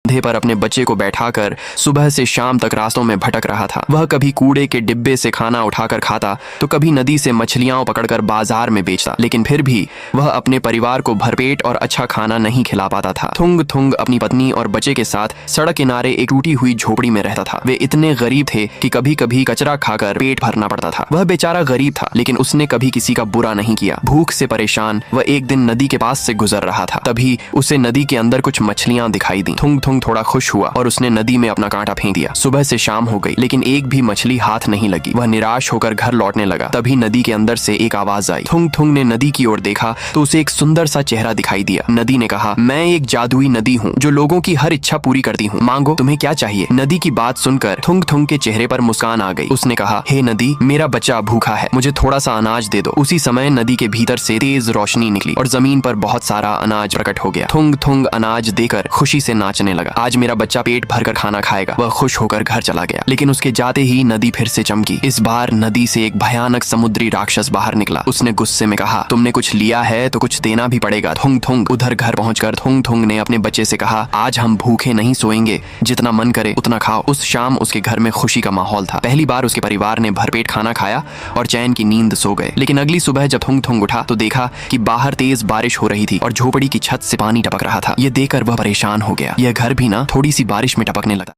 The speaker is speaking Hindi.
कंधे पर अपने बच्चे को बैठाकर सुबह से शाम तक रास्तों में भटक रहा था। वह कभी कूड़े के डिब्बे से खाना उठाकर खाता तो कभी नदी से मछलियां पकड़कर बाजार में बेचता, लेकिन फिर भी वह अपने परिवार को भरपेट और अच्छा खाना नहीं खिला पाता था। थुंग थुंग अपनी पत्नी और बच्चे के साथ सड़क किनारे एक टूटी हुई झोपड़ी में रहता था। वे इतने गरीब थे कि कभी कभी कचरा खाकर पेट भरना पड़ता था। वह बेचारा गरीब था, लेकिन उसने कभी किसी का बुरा नहीं किया। भूख से परेशान वह एक दिन नदी के पास से गुजर रहा था, तभी उसे नदी के अंदर कुछ मछलियां दिखाई दी। थुंग थुंग थोड़ा खुश हुआ और उसने नदी में अपना कांटा फेंक दिया। सुबह से शाम हो गई, लेकिन एक भी मछली हाथ नहीं लगी। वह निराश होकर घर लौटने लगा। तभी नदी के अंदर से एक आवाज आई। थुंग थुंग ने नदी की ओर देखा तो उसे एक सुंदर सा चेहरा दिखाई दिया। नदी ने कहा, मैं एक जादुई नदी हूँ जो लोगों की हर इच्छा पूरी करती हूँ, मांगो तुम्हें क्या चाहिए। नदी की बात सुनकर थुंग थुंग के चेहरे पर मुस्कान आ गई। उसने कहा, हे नदी, मेरा बच्चा भूखा है, मुझे थोड़ा सा अनाज दे दो। उसी समय नदी के भीतर से तेज रोशनी निकली और जमीन पर बहुत सारा अनाज प्रकट हो गया। थुंग थुंग अनाज देकर खुशी से नाचने लगा। आज मेरा बच्चा पेट भरकर खाना खाएगा। वह खुश होकर घर चला गया, लेकिन उसके जाते ही नदी फिर से चमकी। इस बार नदी से एक भयानक समुद्री राक्षस बाहर निकला। उसने गुस्से में कहा, तुमने कुछ लिया है तो कुछ देना भी पड़ेगा। थुंग थुंग उधर घर पहुंचकर थुंग थुंग ने अपने बच्चे से कहा, आज हम भूखे नहीं सोएंगे, जितना मन करे उतना खाओ। उस शाम उसके घर में खुशी का माहौल था। पहली बार उसके परिवार ने भरपेट खाना खाया और चैन की नींद सो गए। लेकिन अगली सुबह जब थुंग थुंग उठा तो देखा कि बाहर तेज बारिश हो रही थी और झोपड़ी की छत से पानी टपक रहा था। यह देखकर वह परेशान हो गया। यह घर भी ना थोड़ी सी बारिश में टपकने लगा।